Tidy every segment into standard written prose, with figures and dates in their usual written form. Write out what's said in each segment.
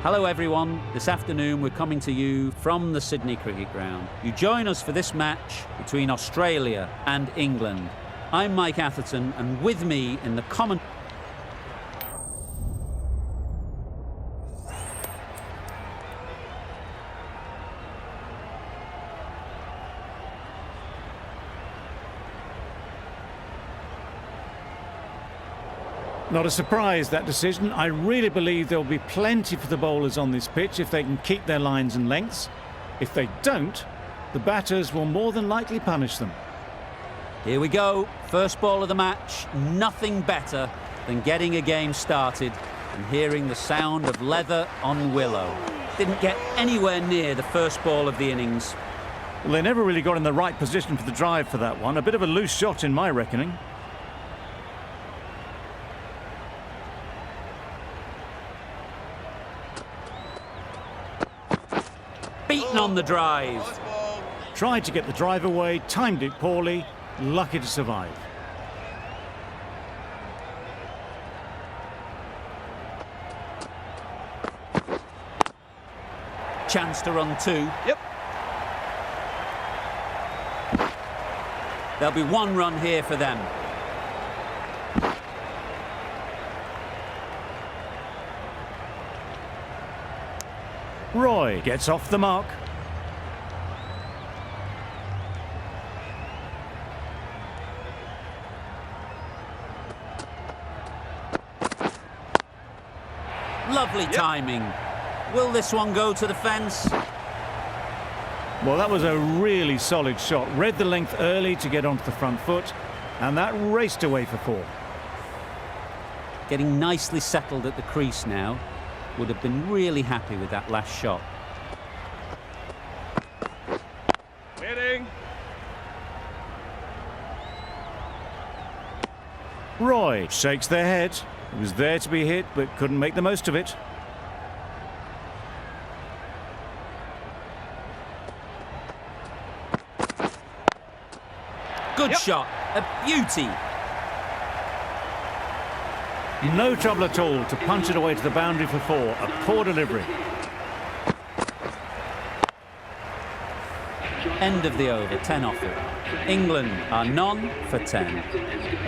Hello everyone, this afternoon we're coming to you from the Sydney Cricket Ground. You join us for this match between Australia and England. I'm Mike Atherton, and with me in the comment... Not a surprise, that decision. I really believe there will be plenty for the bowlers on this pitch if they can keep their lines and lengths. If they don't, the batters will more than likely punish them. Here we go, first ball of the match. Nothing better than getting a game started and hearing the sound of leather on willow. Didn't get anywhere near the first ball of the innings. Well, they never really got in the right position for the drive for that one. A bit of a loose shot in my reckoning. Beaten on the drive. Tried to get the drive away, timed it poorly, lucky to survive. Chance to run two. Yep. There'll be one run here for them. Roy gets off the mark. Lovely timing. Will this one go to the fence? Well, that was a really solid shot. Read the length early to get onto the front foot, and that raced away for four. Getting nicely settled at the crease now. Would have been really happy with that last shot. Hitting. Roy shakes their head. It was there to be hit, but couldn't make the most of it. Good shot, a beauty. No trouble at all to punch it away to the boundary for four. A poor delivery. End of the over, 10 off it. England are none for 10.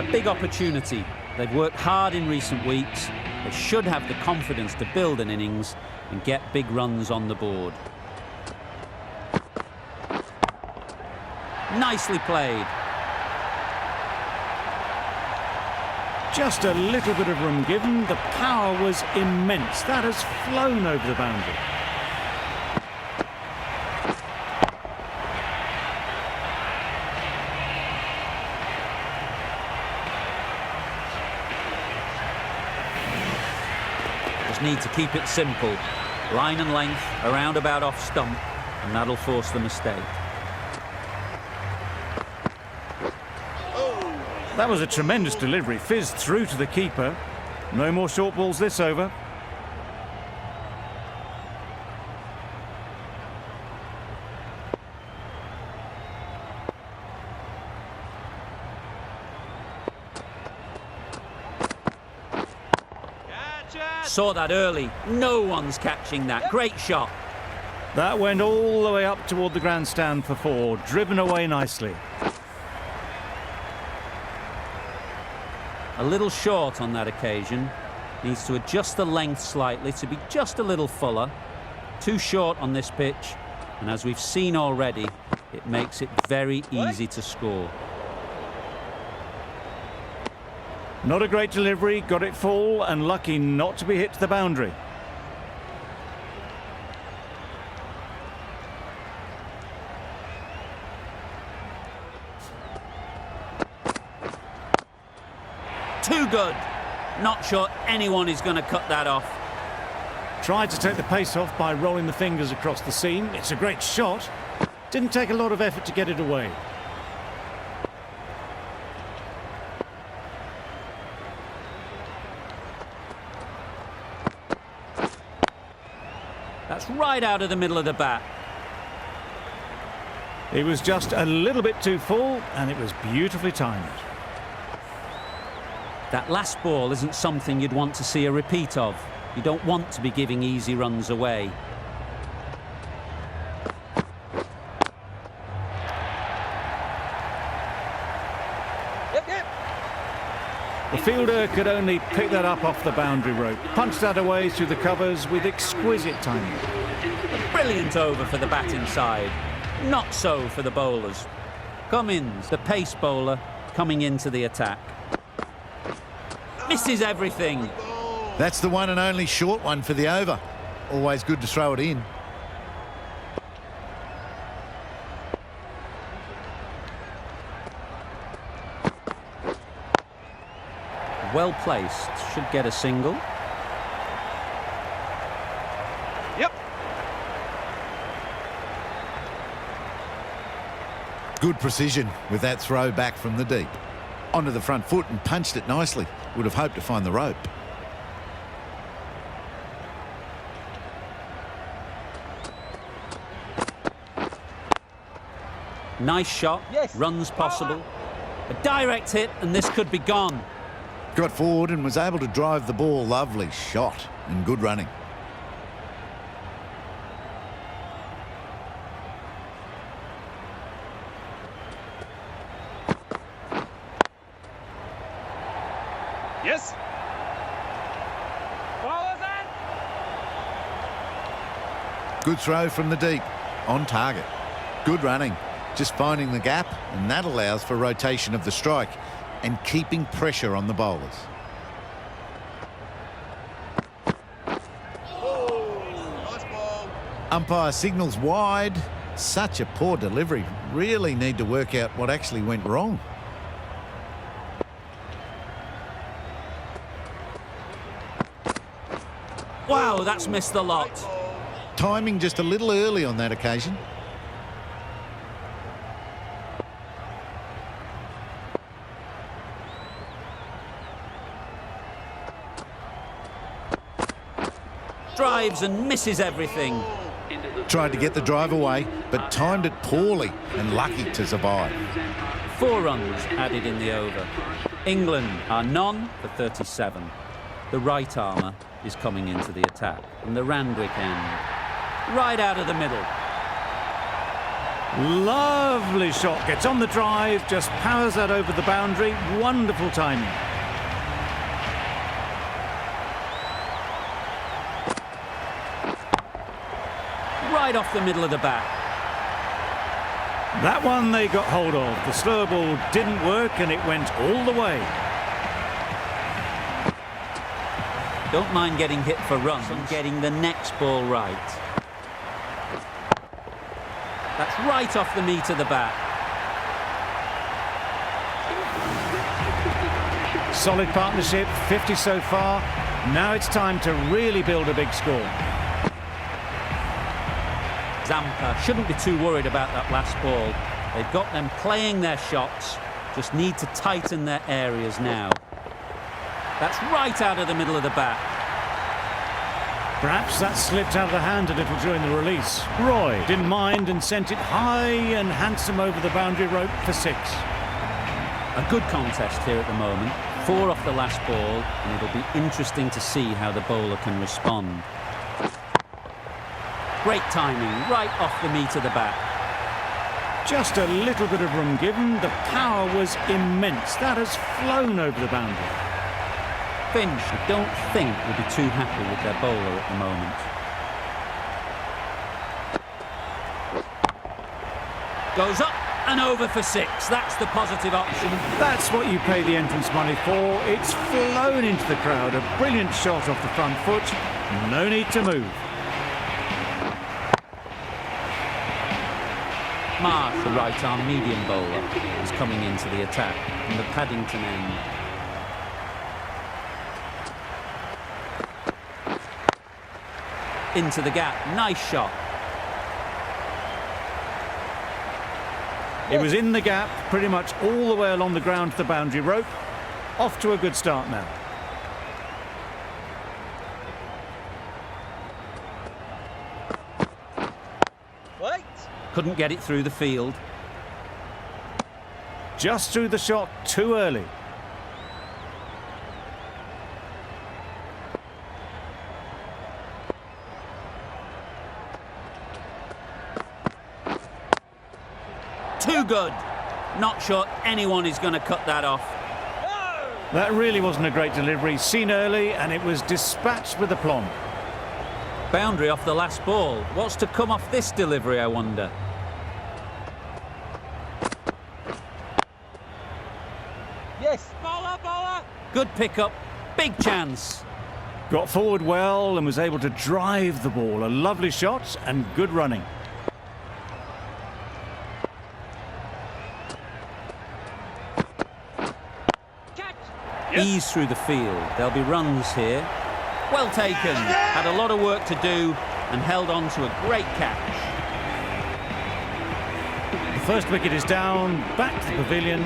A big opportunity. They've worked hard in recent weeks. They should have the confidence to build an innings and get big runs on the board. Nicely played. Just a little bit of room given. The power was immense. That has flown over the boundary. Just need to keep it simple. Line and length, around about off stump, and that'll force the mistake. That was a tremendous delivery. Fizzed through to the keeper. No more short balls this over. Gotcha. Saw that early. No one's catching that. Great shot. That went all the way up toward the grandstand for four. Driven away nicely. A little short on that occasion. Needs to adjust the length slightly to be just a little fuller. Too short on this pitch, and as we've seen already, it makes it very easy to score. Not a great delivery, got it full and lucky not to be hit to the boundary. Too good. Not sure anyone is going to cut that off. Tried to take the pace off by rolling the fingers across the seam. It's a great shot. Didn't take a lot of effort to get it away. That's right out of the middle of the bat. It was just a little bit too full, and it was beautifully timed. That last ball isn't something you'd want to see a repeat of. You don't want to be giving easy runs away. The fielder could only pick that up off the boundary rope. Punched that away through the covers with exquisite timing. A brilliant over for the batting side. Not so for the bowlers. Cummins, the pace bowler, coming into the attack. Misses everything. That's the one and only short one for the over. Always good to throw it in. Well placed, should get a single. Yep. Good precision with that throw back from the deep. Onto the front foot and punched it nicely. Would have hoped to find the rope. Nice shot, Yes. runs possible. A direct hit and this could be gone. Got forward and was able to drive the ball. Lovely shot and good running. Yes. Bowlers in. Good throw from the deep. On target. Good running. Just finding the gap, and that allows for rotation of the strike and keeping pressure on the bowlers. Nice ball. Umpire signals wide. Such a poor delivery. Really need to work out what actually went wrong. Wow, that's missed the lot. Timing just a little early on that occasion. Drives and misses everything. Tried to get the drive away, but timed it poorly and lucky to survive. 4 runs added in the over. England are none for 37. The right armour is coming into the attack from the Randwick end. Right out of the middle. Lovely shot. Gets on the drive, just powers that over the boundary. Wonderful timing. Right off the middle of the bat. That one they got hold of. The slower ball didn't work and it went all the way. Don't mind getting hit for runs and getting the next ball right. That's right off the meat of the bat. Solid partnership, 50 so far. Now it's time to really build a big score. Zampa shouldn't be too worried about that last ball. They've got them playing their shots, just need to tighten their areas now. That's right out of the middle of the bat. Perhaps that slipped out of the hand a little during the release. Roy didn't mind and sent it high and handsome over the boundary rope for 6. A good contest here at the moment. 4 off the last ball, and it'll be interesting to see how the bowler can respond. Great timing, right off the meat of the bat. Just a little bit of room given. The power was immense. That has flown over the boundary. Finch, I don't think, will be too happy with their bowler at the moment. Goes up and over for 6. That's the positive option. That's what you pay the entrance money for. It's flown into the crowd. A brilliant shot off the front foot. No need to move. Marsh, the right-arm medium bowler, is coming into the attack from the Paddington end. Into the gap. Nice shot. It was in the gap, pretty much all the way along the ground to the boundary rope. Off to a good start now. Wait. Couldn't get it through the field. Just threw the shot too early. Too good. Not sure anyone is going to cut that off. That really wasn't a great delivery. Seen early, and it was dispatched with aplomb. Boundary off the last ball. What's to come off this delivery, I wonder? Yes. Bowler, bowler. Good pickup. Big chance. Got forward well and was able to drive the ball. A lovely shot and good running. Catch. Ease through the field. There'll be runs here. Well taken. Had a lot of work to do and held on to a great catch. The first wicket is down, back to the pavilion,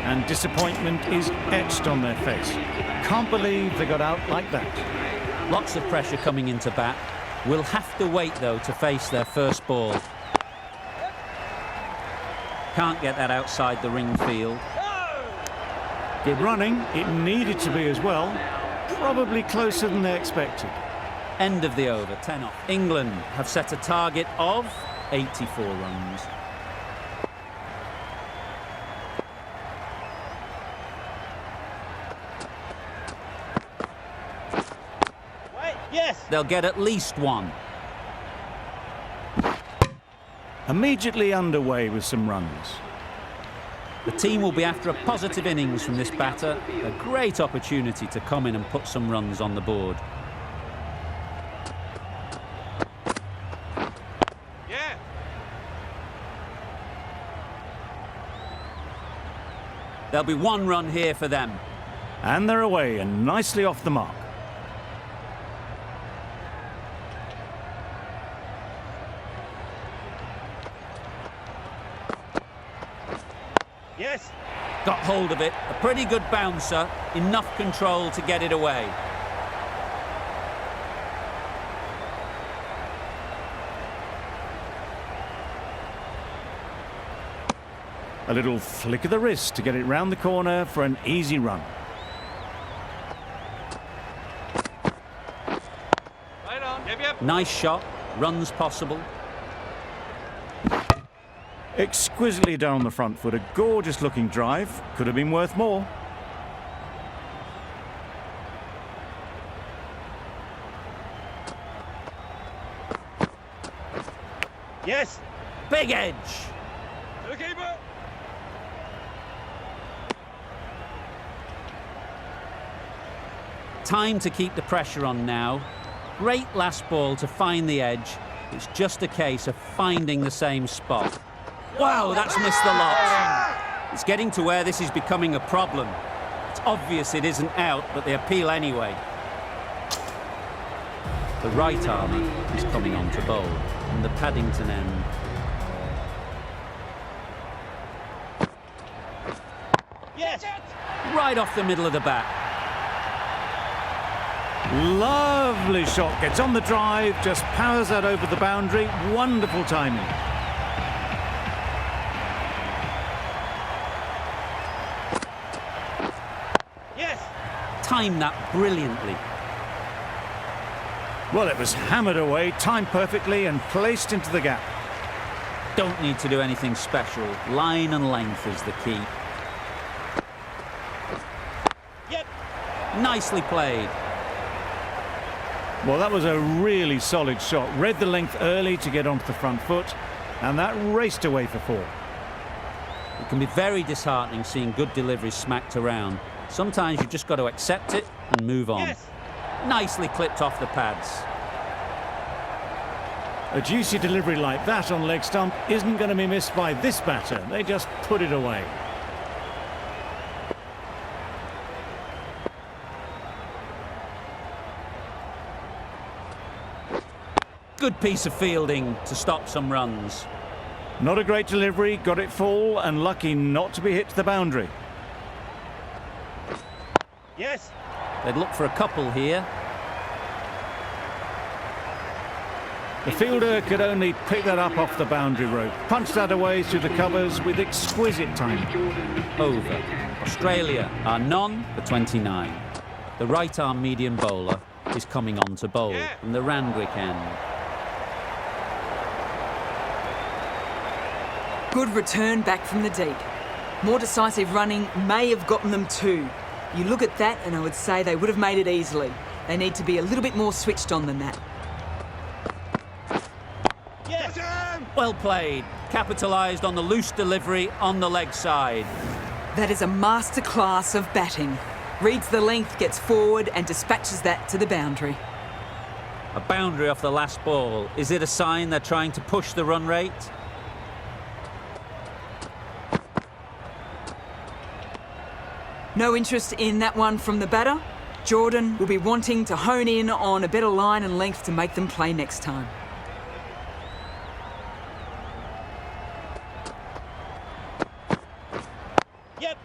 and disappointment is etched on their face. Can't believe they got out like that. Lots of pressure coming into bat. Will have to wait, though, to face their first ball. Can't get that outside the ring field. Good running. It needed to be as well. Probably closer than they expected. End of the over, 10 off. England have set a target of 84 runs. Wait. Yes. They'll get at least one. Immediately underway with some runs. The team will be after a positive innings from this batter. A great opportunity to come in and put some runs on the board. Yeah. There'll be one run here for them. And they're away and nicely off the mark. Yes. Got hold of it. A pretty good bouncer. Enough control to get it away. A little flick of the wrist to get it round the corner for an easy run. Right on. Yep, yep. Nice shot. Runs possible. Exquisitely down the front foot. A gorgeous looking drive. Could have been worth more. Yes. Big edge. To the keeper. Time to keep the pressure on now. Great last ball to find the edge. It's just a case of finding the same spot. Wow, that's missed the lot. It's getting to where this is becoming a problem. It's obvious it isn't out, but they appeal anyway. The right arm is coming on to bowl, and the Paddington end. Yes. Right off the middle of the bat. Lovely shot. Gets on the drive. Just powers that over the boundary. Wonderful timing. Yes. Timed that brilliantly. Well, it was hammered away, timed perfectly and placed into the gap. Don't need to do anything special. Line and length is the key. Yep. Nicely played. Well, that was a really solid shot. Read the length early to get onto the front foot, and that raced away for four. It can be very disheartening seeing good deliveries smacked around. Sometimes you've just got to accept it and move on. Yes. Nicely clipped off the pads. A juicy delivery like that on leg stump isn't going to be missed by this batter. They just put it away. Good piece of fielding to stop some runs. Not a great delivery, got it full and lucky not to be hit to the boundary. Yes. They'd look for a couple here. The fielder could only pick that up off the boundary rope. Punched that away through the covers with exquisite timing. Over. Australia are none for 29. The right arm medium bowler is coming on to bowl from the Randwick end. Good return back from the deep. More decisive running may have gotten them too. You look at that and I would say they would have made it easily. They need to be a little bit more switched on than that. Yes. Well played. Capitalised on the loose delivery on the leg side. That is a masterclass of batting. Reads the length, gets forward and dispatches that to the boundary. A boundary off the last ball. Is it a sign they're trying to push the run rate? No interest in that one from the batter. Jordan will be wanting to hone in on a better line and length to make them play next time. Yep.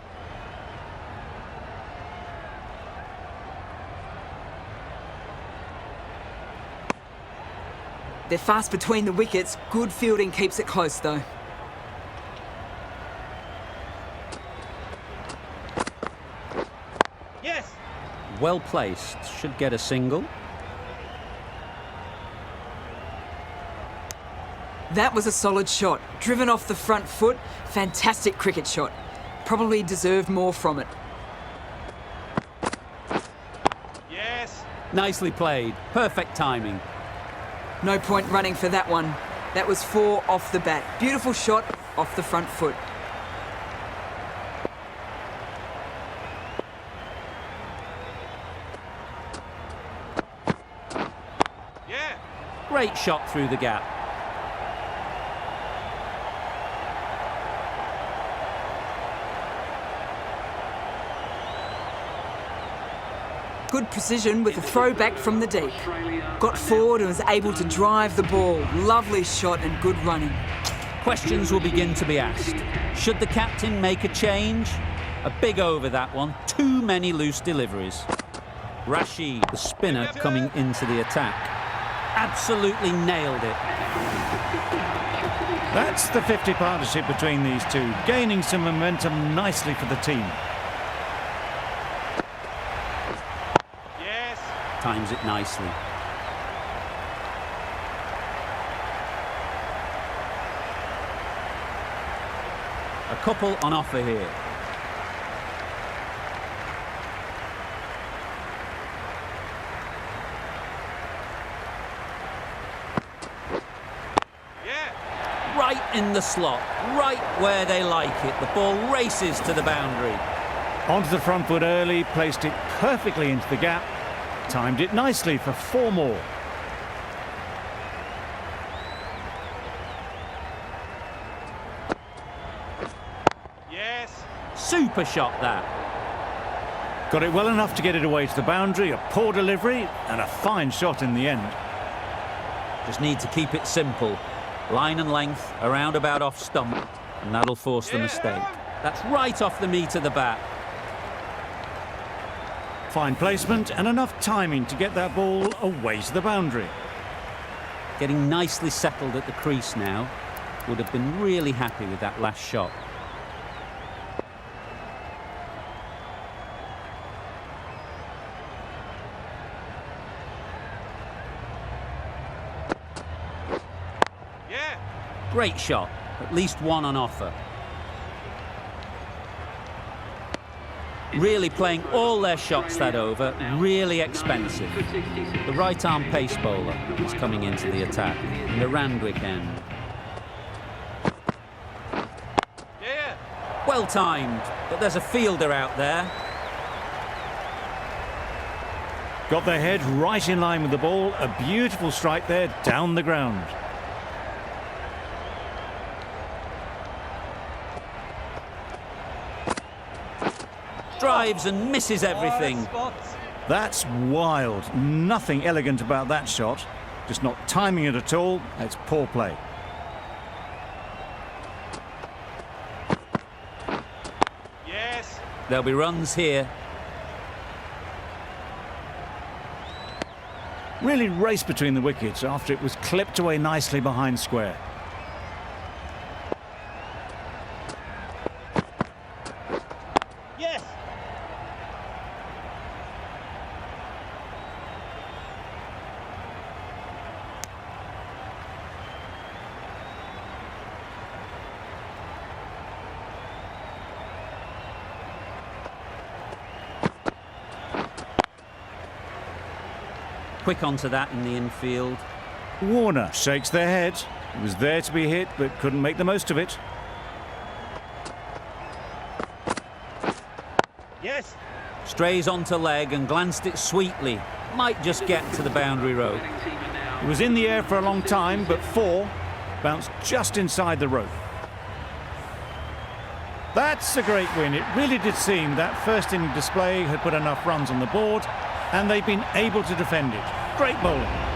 They're fast between the wickets. Good fielding keeps it close though. Yes. Well placed. Should get a single. That was a solid shot. Driven off the front foot. Fantastic cricket shot. Probably deserved more from it. Yes. Nicely played. Perfect timing. No point running for that one. That was 4 off the bat. Beautiful shot off the front foot. Yeah. Great shot through the gap. Good precision with a throw back from the deep. Got forward and was able to drive the ball. Lovely shot and good running. Questions will begin to be asked. Should the captain make a change? A big over that one. Too many loose deliveries. Rashid, the spinner, coming into the attack. Absolutely nailed it. That's the 50 partnership between these two, gaining some momentum nicely for the team. Yes. Times it nicely. A couple on offer here. Yeah. Right in the slot, right where they like it. The ball races to the boundary. Onto the front foot early, placed it perfectly into the gap, timed it nicely for 4 more. Yes. Super shot that. Got it well enough to get it away to the boundary, a poor delivery and a fine shot in the end. Just need to keep it simple. Line and length, around about off stump, and that'll force the mistake. That's right off the meat of the bat. Fine placement and enough timing to get that ball away to the boundary. Getting nicely settled at the crease now. Would have been really happy with that last shot. Yeah. Great shot. At least one on offer. Really playing all their shots that over. Really expensive. The right arm pace bowler is coming into the attack. In the Randwick end. Yeah. Well timed, but there's a fielder out there. Got their head right in line with the ball. A beautiful strike there down the ground. Drives and misses everything. That's wild. Nothing elegant about that shot. Just not timing it at all. That's poor play. Yes. There'll be runs here. Really raced between the wickets after it was clipped away nicely behind square. Yes. quick onto that in the infield. Warner shakes their head. He was there to be hit, but couldn't make the most of it. Yes. Strays onto leg and glanced it sweetly. Might just get to the boundary rope. It was in the air for a long time, but 4 bounced just inside the rope. That's a great win. It really did seem that first inning display had put enough runs on the board, and they've been able to defend it. Great bowling.